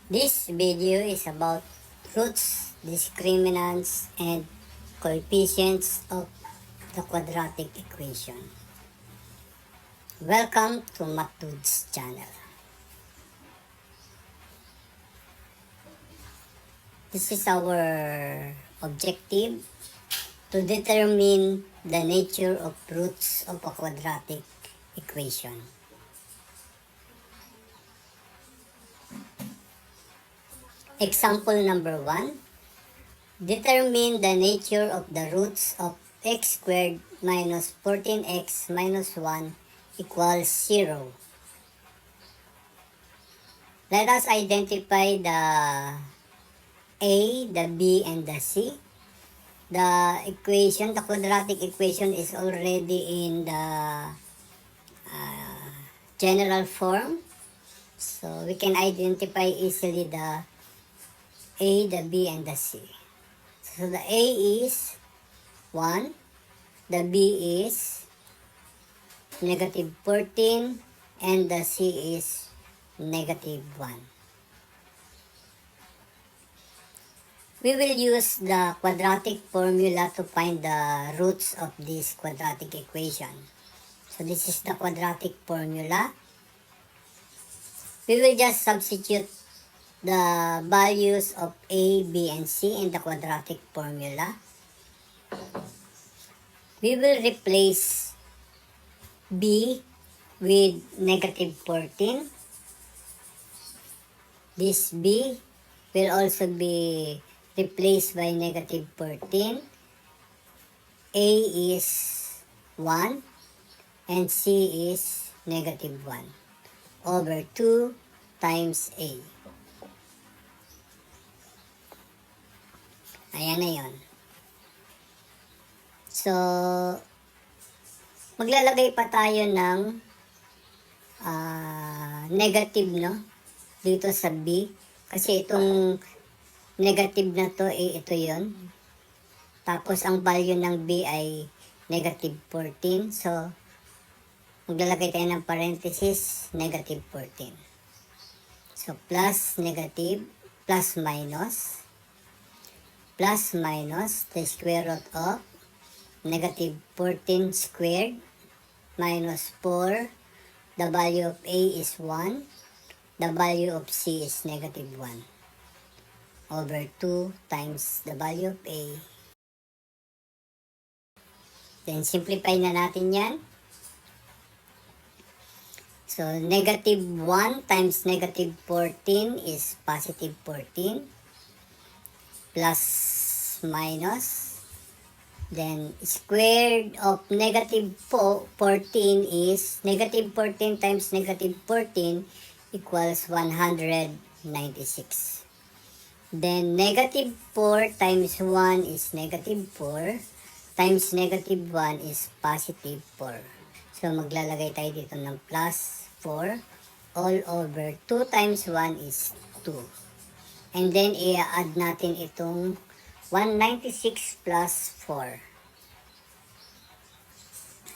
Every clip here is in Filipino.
This video is about roots, discriminants, and coefficients of the quadratic equation. Welcome to Mathdudes channel. This is our objective to determine the nature of roots of a quadratic equation. Example number 1. Determine the nature of the roots of x squared minus 14x minus 1 equals 0. Let us identify the a, the b, and the c. The quadratic equation is already in the general form. So we can identify easily the a, the b, and the c. So the a is 1, the b is negative 14, and the c is negative 1. We will use the quadratic formula to find the roots of this quadratic equation. So this is the quadratic formula. We will just substitute the values of a, b, and c in the quadratic formula. We will replace b with negative 14. This b will also be replaced by negative 14. A is 1 and c is negative 1 over 2 times a. Ayan na yun. So, maglalagay pa tayo ng negative, no? Dito sa b. Kasi itong negative na to, ito yun. Tapos, ang value ng b ay negative 14. So, maglalagay tayo ng parenthesis, negative 14. So, plus, negative, plus, minus the square root of negative 14 squared minus 4. The value of a is 1. The value of c is negative 1 over 2 times the value of a. Then, simplify na natin yan. So, negative 1 times negative 14 is positive 14. Plus, minus. Then, squared of negative 14 is negative 14 times negative 14 equals 196. Then, negative 4 times 1 is negative 4 times negative 1 is positive 4. So, maglalagay tayo dito ng plus 4 all over 2 times 1 is 2. And then, i-add natin itong 196 plus 4.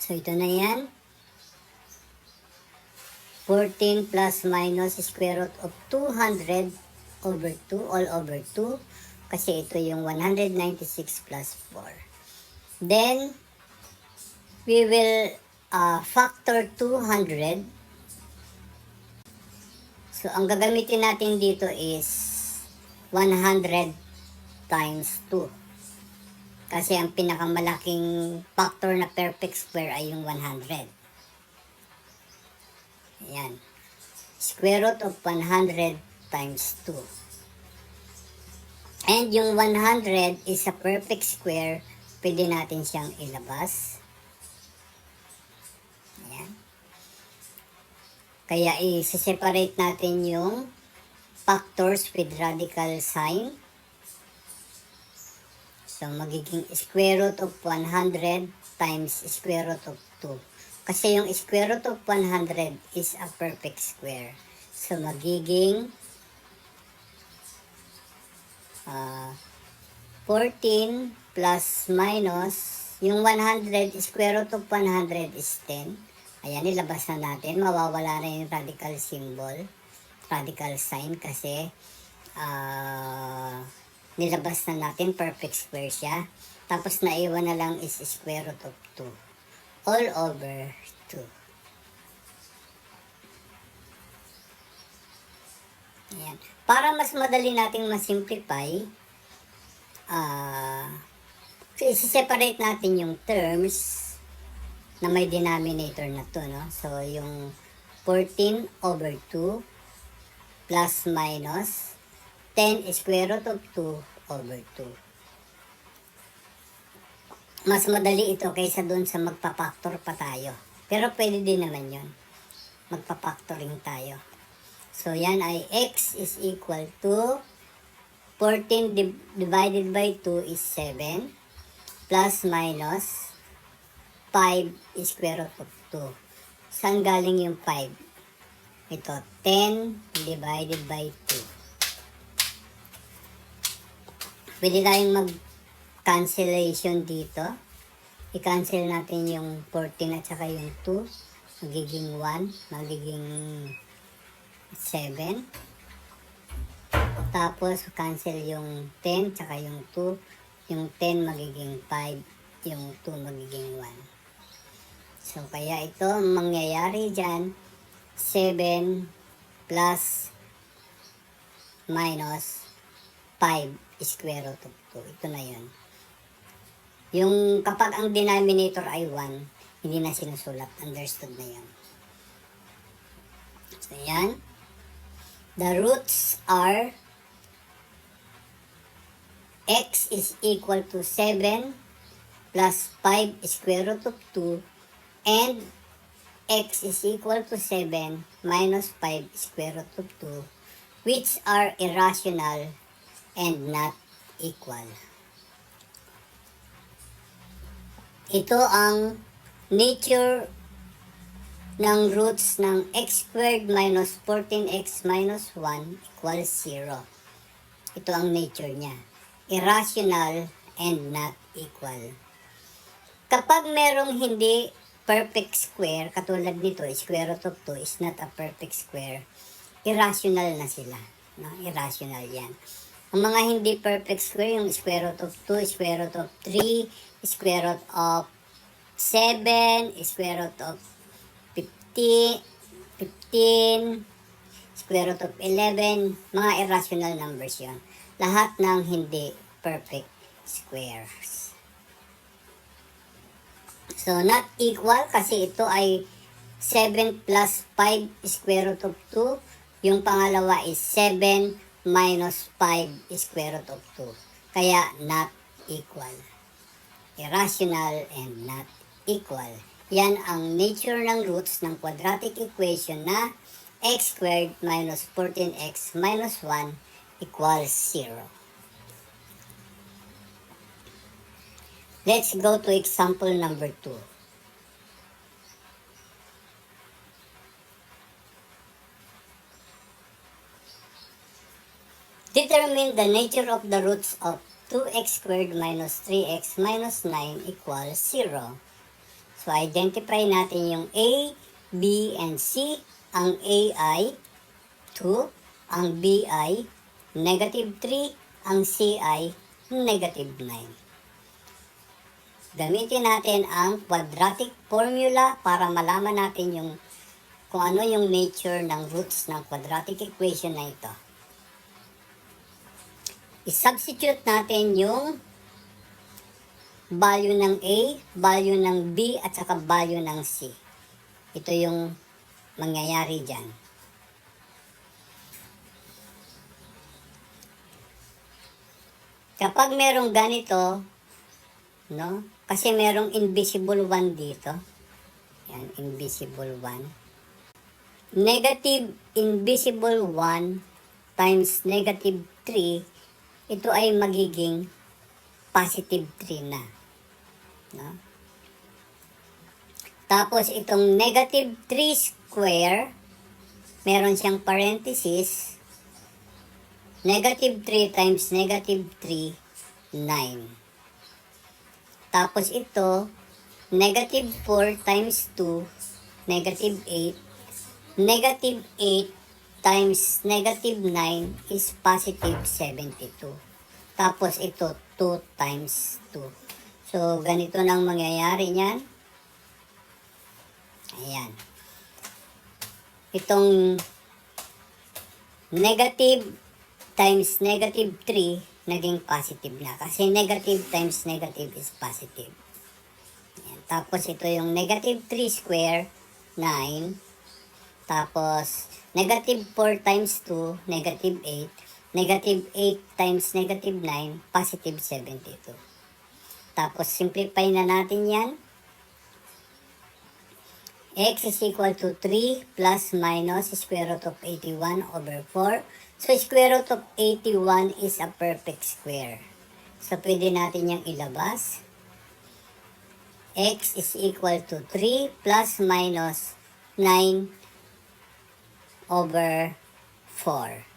So, ito na yan. 14 plus minus square root of 200 over 2, all over 2. Kasi ito yung 196 plus 4. Then, we will factor 200. So, ang gagamitin natin dito is 100 times 2. Kasi ang pinakamalaking factor na perfect square ay yung 100. Ayan. Square root of 100 times 2. And yung 100 is a perfect square. Pwede natin siyang ilabas. Ayan. Kaya i-separate natin yung factors with radical sign. So, magiging square root of 100 times square root of 2. Kasi yung square root of 100 is a perfect square. So, magiging 14 plus minus, yung 100, square root of 100 is 10. Ayan, ilabas na natin. Mawawala na yung radical symbol. Radical sign kasi nilabas na natin, perfect square siya. Tapos naiwan na lang is square root of 2 all over 2. Ayan. Para mas madali nating masimplify, so isi-separate natin yung terms na may denominator na to, no? So, yung 14 over 2 plus minus 10 square root of 2 over 2. Mas madali ito kaysa doon sa magpa-factor pa tayo. Pero pwede din naman yun. Magpa-factoring tayo. So, yan ay x is equal to 14 divided by 2 is 7 plus minus 5 square root of 2. Saan galing yung 5? Ito, 10 divided by 2. Pwede tayong mag-cancellation dito. I-cancel natin yung 14 at saka yung 2. Magiging 1, magiging 7. Tapos, cancel yung 10 tsaka yung 2. Yung 10 magiging 5. Yung 2 magiging 1. So, kaya ito, mangyayari dyan, 7 plus minus 5 square root of 2. Ito na yun. Yung kapag ang denominator ay 1, hindi na sinusulat. Understood na yun. So, yan. The roots are x is equal to 7 plus 5 square root of 2 and x is equal to 7 minus 5 square root of 2, which are irrational and not equal. Ito ang nature ng roots ng x squared minus 14x minus 1 equals 0. Ito ang nature niya. Irrational and not equal. Kapag merong hindi perfect square, katulad nito, square root of 2 is not a perfect square, irrational na sila. No? Irrational yan. Ang mga hindi perfect square, yung square root of 2, square root of 3, square root of 7, square root of 15, square root of 11, mga irrational numbers yon. Lahat ng hindi perfect squares. So, not equal kasi ito ay 7 plus 5 square root of 2. Yung pangalawa is 7 minus 5 square root of 2. Kaya, not equal. Irrational and not equal. Yan ang nature ng roots ng quadratic equation na x squared minus 14x minus 1 equals 0. Let's go to example number 2. Determine the nature of the roots of 2x squared minus 3x minus 9 equals 0. So, identify natin yung A, B, and C. Ang A ay 2, ang B ay negative 3, ang C ay negative 9. Gamitin natin ang quadratic formula para malaman natin yung kung ano yung nature ng roots ng quadratic equation na ito. I-substitute natin yung value ng A, value ng B, at saka value ng C. Ito yung mangyayari dyan. Kapag merong ganito, no? Kasi merong invisible 1 dito. Yan, invisible 1. Negative invisible 1 times negative 3, ito ay magiging positive 3 na. No? Tapos itong negative 3 square, meron siyang parenthesis, negative 3 times negative 3, 9. Tapos ito, negative 4 times 2, negative 8, negative 8 times negative 9 is positive 72. Tapos ito, 2 times 2. So, ganito nang mangyayari niyan. Ayan. Itong negative times negative 3, naging positive na. Kasi negative times negative is positive. Ayan. Tapos ito yung negative 3 square, 9. Tapos, negative 4 times 2, negative 8. Negative 8 times negative 9, positive 72. Tapos, simplify na natin yan. X is equal to 3 plus minus square root of 81 over 4. So, square root of 81 is a perfect square. So, pwede natin yung ilabas. X is equal to 3 plus minus 9 over 4.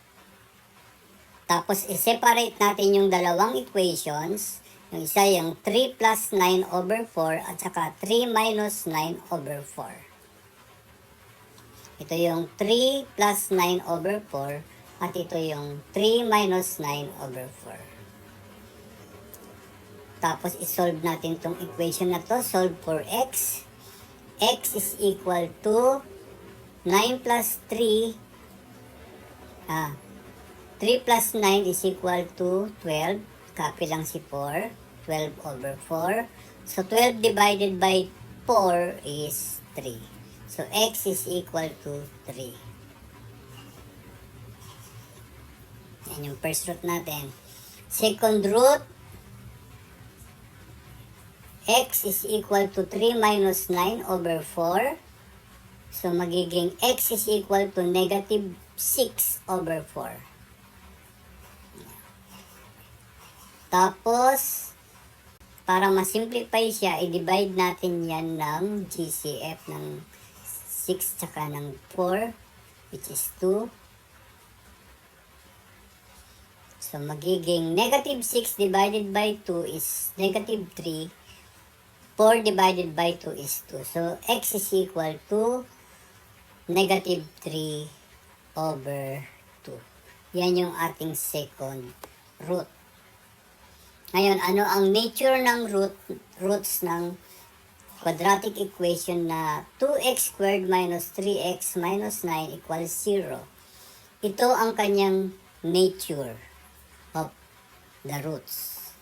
Tapos, i-separate natin yung dalawang equations. Yung isa yung 3 plus 9 over 4 at saka 3 minus 9 over 4. Ito yung 3 plus 9 over 4 at ito yung 3 minus 9 over 4. Tapos, isolve natin itong equation na to. Solve for x. X is equal to 9 plus 3. 3 plus 9 is equal to 12. Copy lang si 4. 12 over 4. So, 12 divided by 4 is 3. So, x is equal to 3. Yan yung first root natin. Second root, x is equal to 3 minus 9 over 4. So, magiging x is equal to negative 6 over 4. Tapos, para ma-simplify siya, i-divide natin yan ng GCF ng 6 tsaka ng 4, which is 2. So, magiging negative 6 divided by 2 is negative 3. 4 divided by 2 is 2. So, x is equal to negative 3 over 2. Yan yung ating second root. Ngayon, ano ang nature ng roots ng quadratic equation na 2x squared minus 3x minus 9 equals 0? Ito ang kanyang nature of the roots.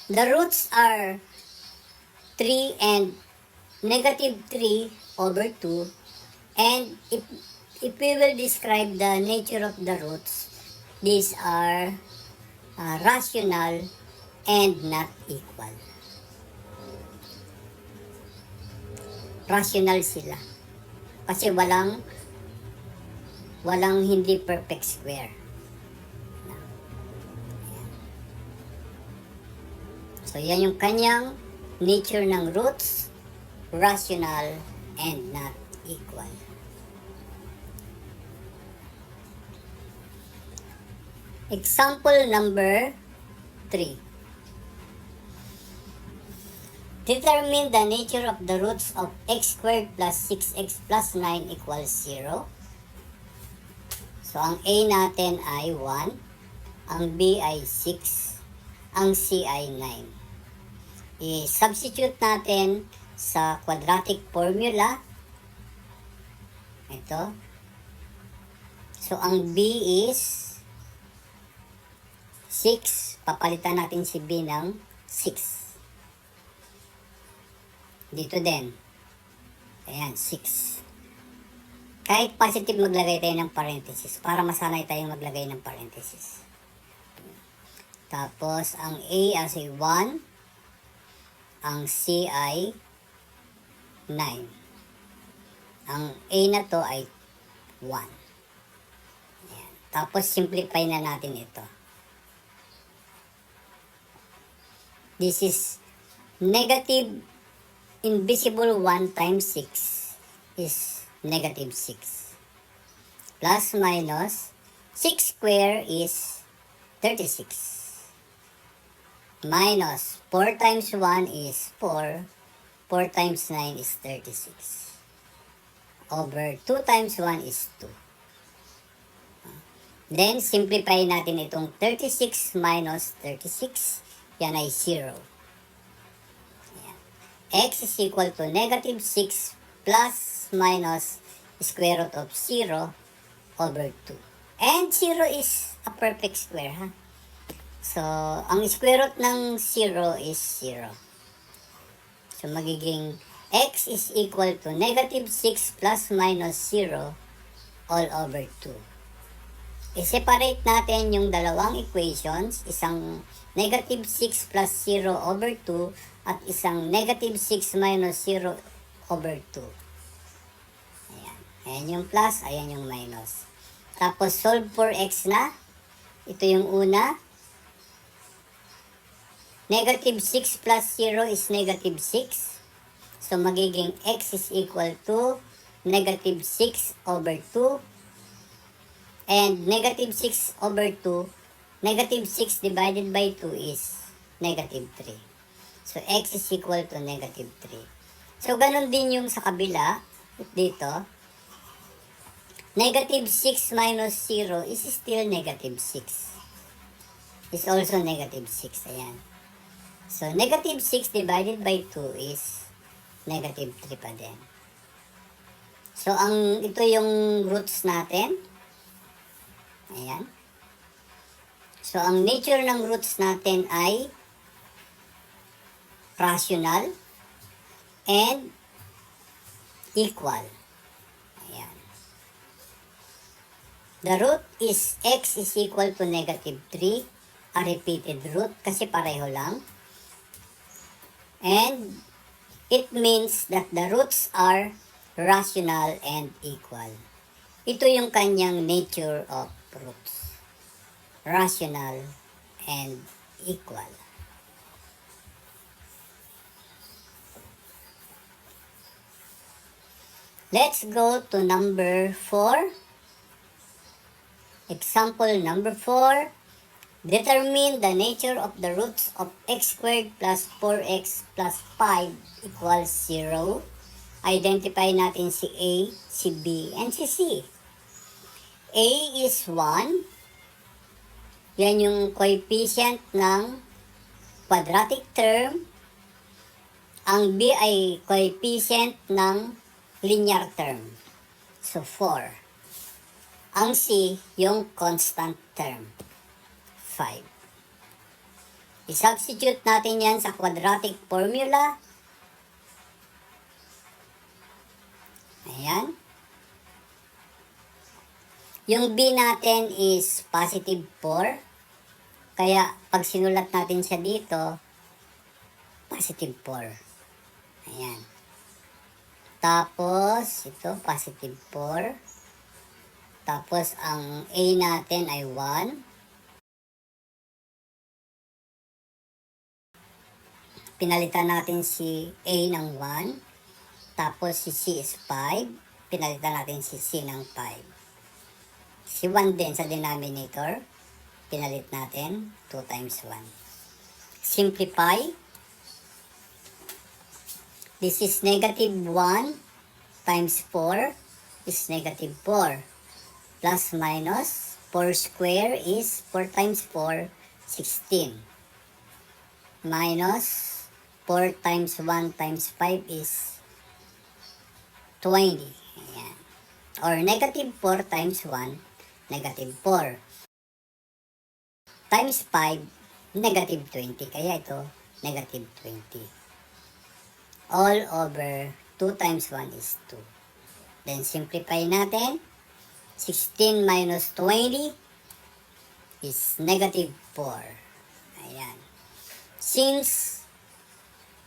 The roots are 3 and negative 3 over 2. And if we will describe the nature of the roots, these are rational and not equal. Rational sila. Kasi walang hindi perfect square. So, yan yung kanyang nature ng roots, rational and not equal. Example number 3. Determine the nature of the roots of x squared plus 6x plus 9 equals 0. So, ang A natin ay 1, ang B ay 6, ang C ay 9. I-substitute natin sa quadratic formula. Ito. So, ang B is 6, papalitan natin si B ng 6. Dito din. Ayan, 6. Kahit positive, maglagay tayo ng parenthesis para masanay tayong maglagay ng parenthesis. Tapos, ang A ay 1, ang C ay 9. Ang A na to ay 1. Ayan. Tapos, simplify na natin ito. This is negative invisible 1 times 6 is negative 6. Plus minus 6 square is 36. Minus 4 times 1 is 4. 4 times 9 is 36. over 2 times 1 is 2. Then, simplify natin itong 36 minus 36. Yan ay 0. Ayan. X is equal to negative 6 plus minus square root of 0 over 2. And 0 is a perfect square, ha? So, ang square root ng 0 is 0. So, magiging x is equal to negative 6 plus minus 0 all over 2. I-separate natin yung dalawang equations, isang negative 6 plus 0 over 2 at isang negative 6 minus 0 over 2. Ayan. Ayan yung plus, ayan yung minus. Tapos solve for x na. Ito yung una. Negative 6 plus 0 is negative 6. So magiging x is equal to negative 6 over 2. And negative 6 over 2, negative 6 divided by 2 is negative 3. So, x is equal to negative 3. So, ganun din yung sa kabila. Dito, negative 6 minus 0 is still negative 6. Is also negative 6. Ayan. So, negative 6 divided by 2 is negative 3 pa din. So, ito yung roots natin. Ayan. So, ang nature ng roots natin ay rational and equal. Ayan. The root is x is equal to negative 3, a repeated root kasi pareho lang. And it means that the roots are rational and equal. Ito yung kanyang nature of roots. Rational and equal. Let's go to number 4. Example number 4. Determine the nature of the roots of x squared plus 4x plus 5 equals 0. Identify natin si A, si B, and si C. A is 1. Yan yung coefficient ng quadratic term. Ang B ay coefficient ng linear term. So, 4. Ang C, yung constant term. 5. I-substitute natin yan sa quadratic formula. Ayan. Yung B natin is positive 4. Kaya, pag sinulat natin siya dito, positive 4. Ayan. Tapos, ito, positive 4. Tapos, ang A natin ay 1. Pinalitan natin si A ng 1. Tapos, si C is 5. Pinalitan natin si C ng 5. Si 1 din sa denominator, pinalit natin 2 times 1. Simplify. This is negative 1 times 4 is negative 4. Plus minus 4 square is 4 times 4, 16. Minus 4 times 1 times 5 is 20. Ayan. Or negative 4 times 1, negative 4. Times 5, negative 20. Kaya ito, negative 20. All over 2 times 1 is 2. Then simplify natin. 16 minus 20 is negative 4. Ayan. Since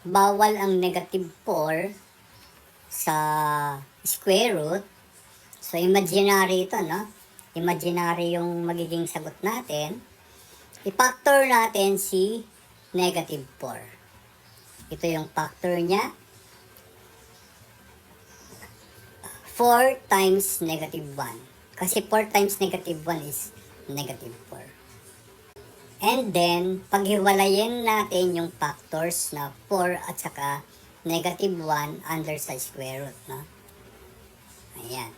bawal ang negative 4 sa square root, so imaginary ito, no? Imaginary yung magiging sagot natin. I-factor natin si negative 4. Ito yung factor niya. 4 times negative 1. Kasi 4 times negative 1 is negative 4. And then, paghiwalayin natin yung factors na 4 at saka negative 1 under sa square root, no? Ayan.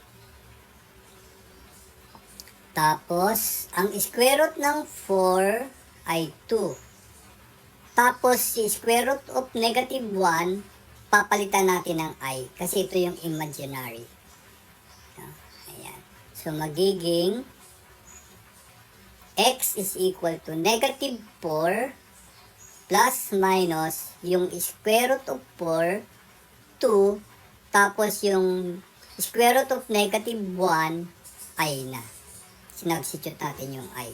Tapos, ang square root ng 4 ay 2. Tapos, si square root of negative 1, papalitan natin ng I. Kasi ito yung imaginary. Ayan. So, magiging x is equal to negative 4 plus minus yung square root of 4, 2, tapos yung square root of negative 1, I na. Sinubstitute natin yung I.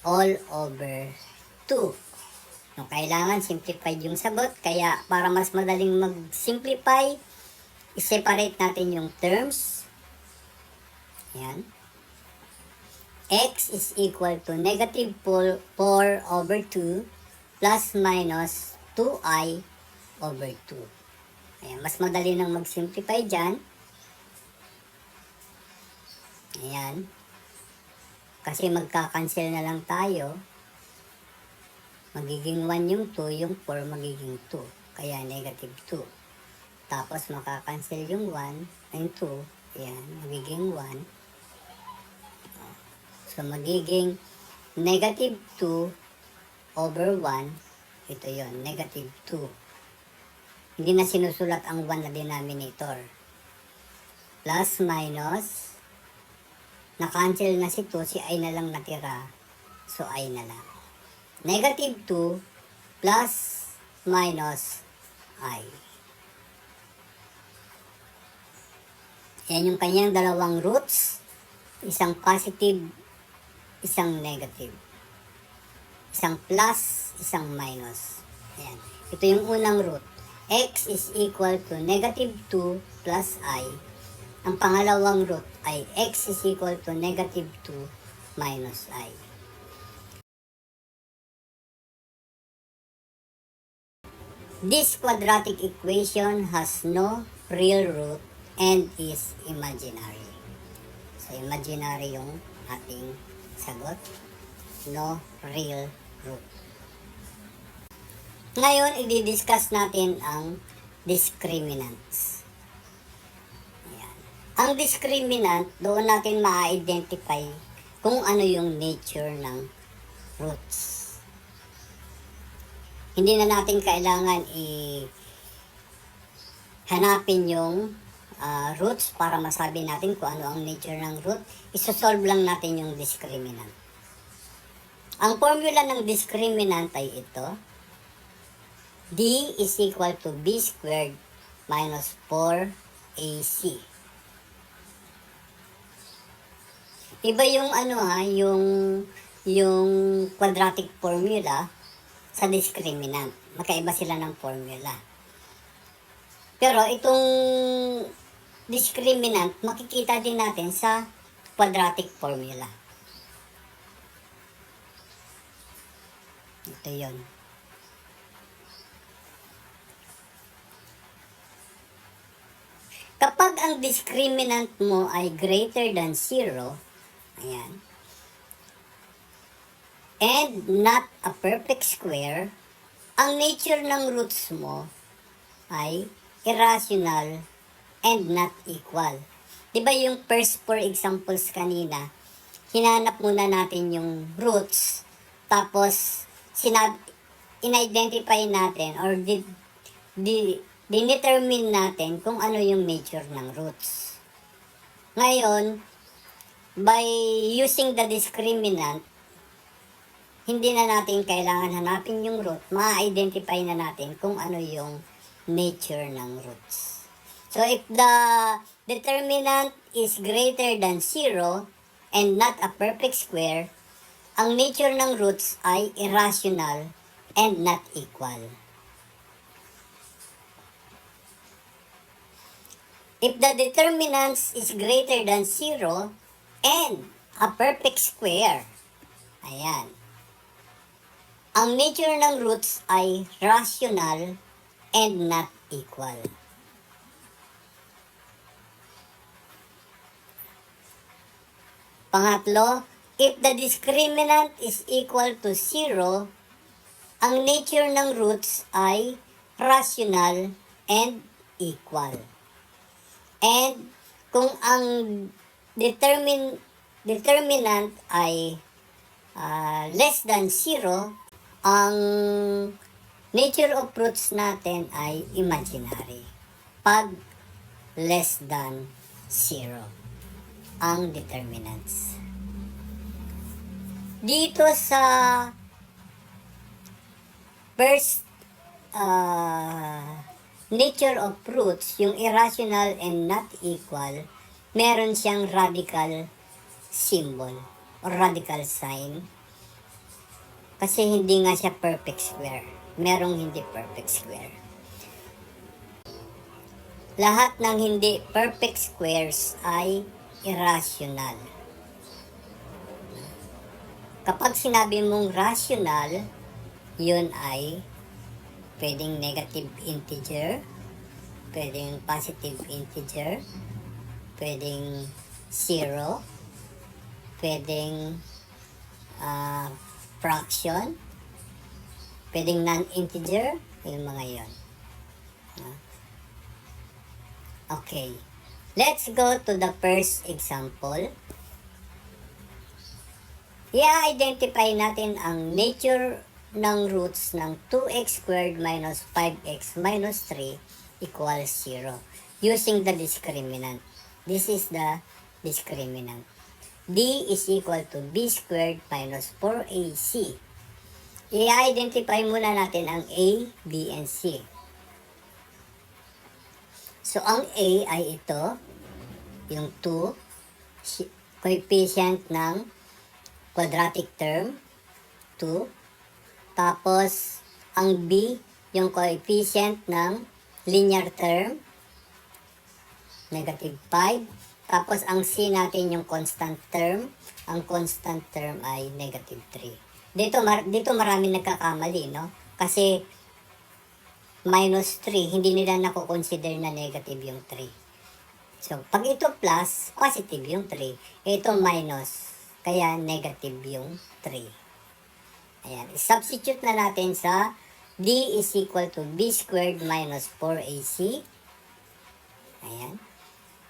All over 2. No, kailangan simplified yung sagot. Kaya para mas madaling mag-simplify, i-separate natin yung terms. Ayan. X is equal to negative 4 over 2 plus minus 2i over 2. Ayan, mas madali nang mag-simplify dyan. Ayan. Kasi magka-cancel na lang tayo. Magiging 1 yung 2, yung 4 magiging 2. Kaya negative 2. Tapos makaka-cancel yung 1, yung 2. Ayan, magiging 1. So magiging negative 2 over 1. Ito yon, negative 2. Hindi na sinusulat ang 1 na denominator. Plus minus. Na-cancel na si 2, si I na lang natira. So, I na lang. Negative 2 plus minus I. Yan yung kanyang dalawang roots. Isang positive, isang negative. Isang plus, isang minus. Ayan. Ito yung unang root. X is equal to negative 2 plus I. Ang pangalawang root ay x is equal to negative 2 minus I. This quadratic equation has no real root and is imaginary. So, imaginary yung ating sagot. No real root. Ngayon, i-discuss natin ang discriminants. Ang discriminant, doon natin ma-identify kung ano yung nature ng roots. Hindi na natin kailangan hanapin yung roots para masabi natin kung ano ang nature ng root. Isosolve lang natin yung discriminant. Ang formula ng discriminant ay ito. D is equal to B squared minus 4AC. Iba yung yung quadratic formula sa discriminant. Magkaiba sila ng formula. Pero itong discriminant, makikita din natin sa quadratic formula. Ito yun. Kapag ang discriminant mo ay greater than 0, ayan, and not a perfect square, ang nature ng roots mo ay irrational and not equal. Diba yung first 4 examples kanina, hinanap muna natin yung roots, tapos in-identify natin or dinetermine natin kung ano yung nature ng roots. Ngayon, by using the discriminant, hindi na natin kailangan hanapin yung root, ma-identify na natin kung ano yung nature ng roots. So, if the determinant is greater than 0 and not a perfect square, ang nature ng roots ay irrational and not equal. If the determinant is greater than 0 and a perfect square, ayan, ang nature ng roots ay rational and not equal. Pangatlo, if the discriminant is equal to 0, ang nature ng roots ay rational and equal. And kung ang determinant ay less than 0, ang nature of roots natin ay imaginary. Pag less than 0 ang determinants. Dito sa first nature of roots, yung irrational and not equal, meron siyang radical symbol or radical sign. Kasi hindi nga siya perfect square. Merong hindi perfect square. Lahat ng hindi perfect squares ay irrational. Kapag sinabi mong rational, yun ay pwedeng negative integer, pwedeng positive integer, pwedeng 0, pwedeng fraction, pwedeng non-integer, yung mga yon. Okay, let's go to the first example. I-identify natin ang nature ng roots ng 2x squared minus 5x minus 3 equals 0 using the discriminant. This is the discriminant. D is equal to b squared minus 4ac. I-identify muna natin ang a, b, and c. So, ang a ay ito, yung 2, coefficient ng quadratic term, 2. Tapos, ang b, yung coefficient ng linear term, negative 5. Tapos, ang c natin yung constant term. Ang constant term ay negative 3. Dito marami nagkakamali, no? Kasi, minus 3, hindi nila nakukonsider na negative yung 3. So, pag ito plus, positive yung 3. Ito minus, kaya negative yung 3. Ayan, substitute na natin sa d is equal to b squared minus 4ac. Ayan.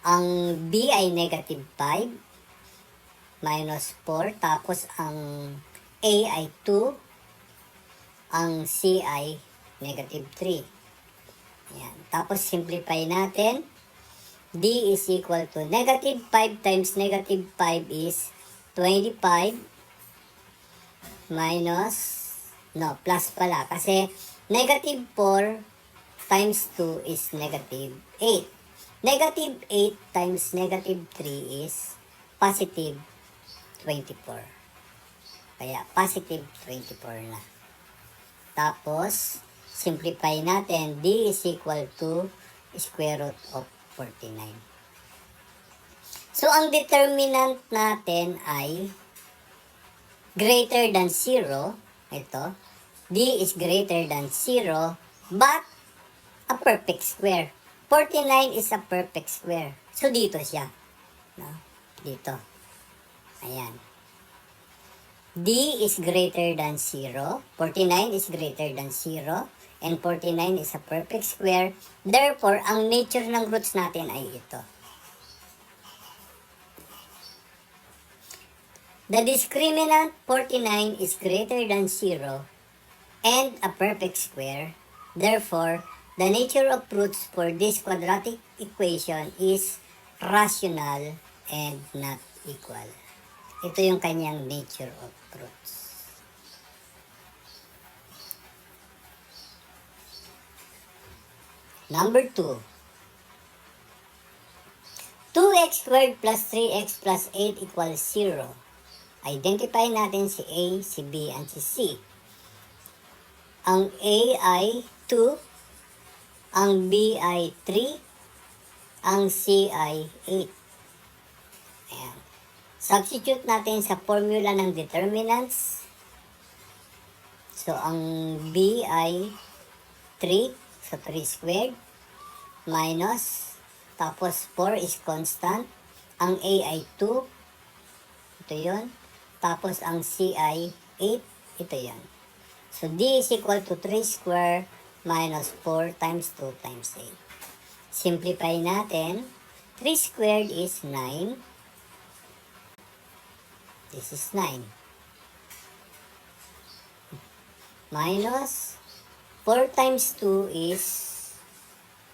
Ang b ay negative 5 minus 4, tapos ang a ay 2, ang c ay negative 3. Ayan. Tapos simplify natin. D is equal to negative 5 times negative 5 is 25 minus, plus pala. Kasi negative 4 times 2 is negative 8. Negative 8 times negative 3 is positive 24. Kaya positive 24 na. Tapos, simplify natin, d is equal to square root of 49. So, ang determinant natin ay greater than 0. Ito, d is greater than 0, but a perfect square. 49 is a perfect square. So, dito siya. No? Dito. Ayan. D is greater than 0. 49 is greater than 0. And 49 is a perfect square. Therefore, ang nature ng roots natin ay ito. The discriminant 49 is greater than 0 and a perfect square. Therefore, the nature of roots for this quadratic equation is rational and not equal. Ito yung kanyang nature of roots. Number 2. 2x squared plus 3x plus 8 equals 0. Identify natin si A, si B, and si C. Ang A ay 2, ang B ay 3, ang C ay 8. Ayan. Substitute natin sa formula ng determinants. So, ang B ay 3, so 3 squared, minus, tapos 4 is constant, ang A ay 2, ito yun, tapos ang C ay 8, ito yun. So, D is equal to 3 square minus 4 times 2 times 8. Simplify natin, 3 squared is 9. This is 9. Minus 4 times 2 is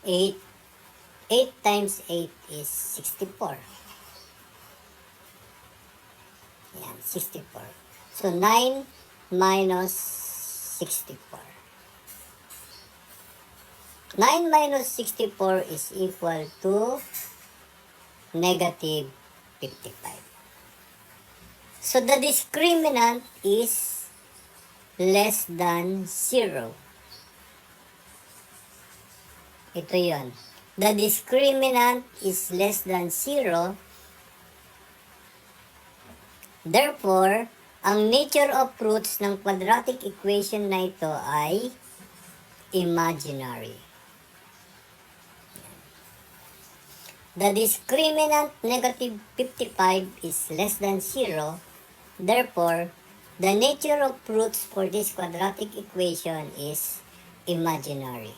8. 8 times 8 is 64. Ayan, 64. So, 9 minus 64. 9 minus 64 is equal to negative 55. So, the discriminant is less than 0. Ito yon. The discriminant is less than 0. Therefore, ang nature of roots ng quadratic equation na ito ay imaginary. The discriminant negative 55 is less than 0. Therefore, the nature of roots for this quadratic equation is imaginary.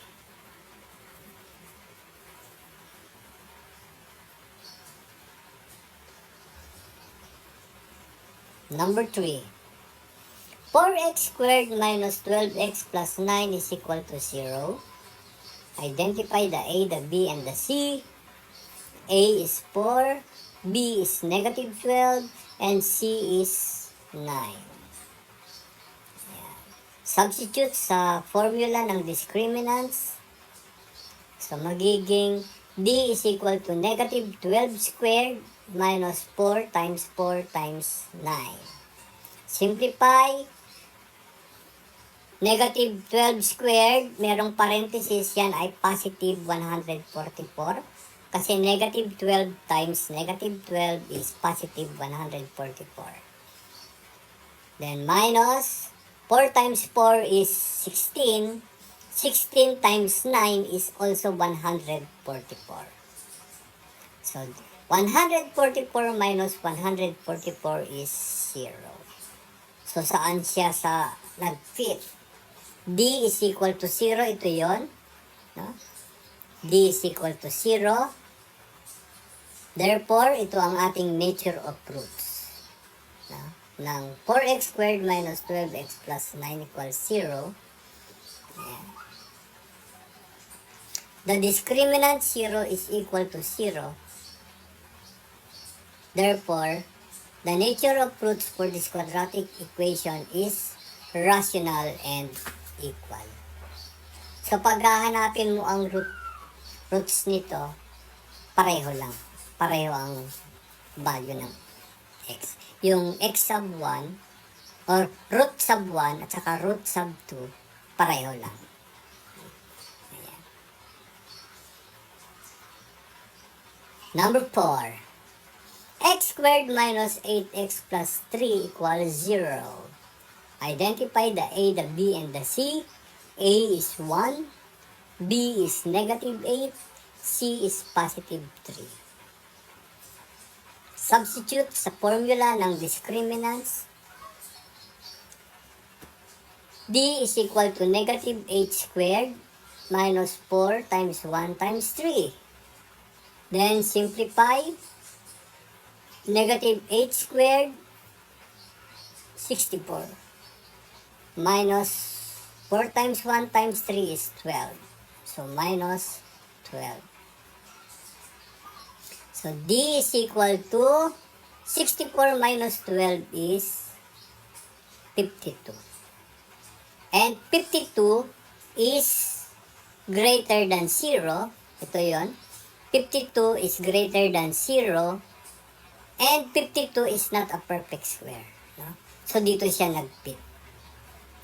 Number 3. 4x squared minus 12x plus 9 is equal to 0. Identify the A, the B, and the C. A is 4, B is negative 12, and C is 9. Ayan. Substitute sa formula ng discriminants. So, magiging D is equal to negative 12 squared minus 4 times 4 times 9. Simplify. Negative 12 squared, merong parenthesis yan ay positive 144. Kasi negative 12 times negative 12 is positive 144. Then minus 4 times 4 is 16. 16 times 9 is also 144. So, 144 minus 144 is 0. So, saan siya sa nag-fit? D is equal to 0. Ito yon, no? D is equal to 0. Therefore, ito ang ating nature of roots. No? Ng 4x squared minus 12x plus 9 equals 0. Ayan. The discriminant 0 is equal to 0. Therefore, the nature of roots for this quadratic equation is rational and equal. So, pag hahanapin mo ang roots nito, pareho lang. Pareho ang value ng x. Yung x sub 1, or root sub 1, at saka root sub 2, pareho lang. Ayan. Number 4. X squared minus 8x plus 3 equals 0. Identify the A, the B, and the C. A is 1, B is negative 8, C is positive 3. Substitute sa formula ng discriminants. D is equal to negative 8 squared minus 4 times 1 times 3. Then simplify. Negative 8 squared, 64. Minus 4 times 1 times 3 is 12. So, minus 12. So, D is equal to 64 minus 12 is 52. And 52 is greater than 0. Ito yon. 52 is greater than 0. And 52 is not a perfect square. No? So, dito siya nag-fit.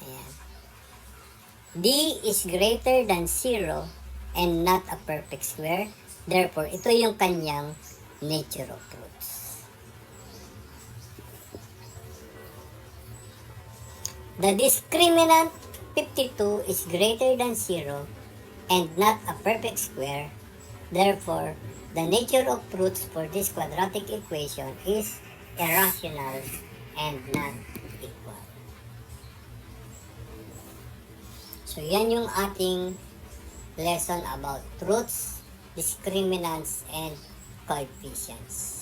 Ayan. D is greater than 0 and not a perfect square. Therefore, ito yung kanyang nature of roots. The discriminant 52 is greater than 0 and not a perfect square. Therefore, the nature of roots for this quadratic equation is irrational and not equal. So, yan yung ating lesson about roots, discriminants, and coefficients.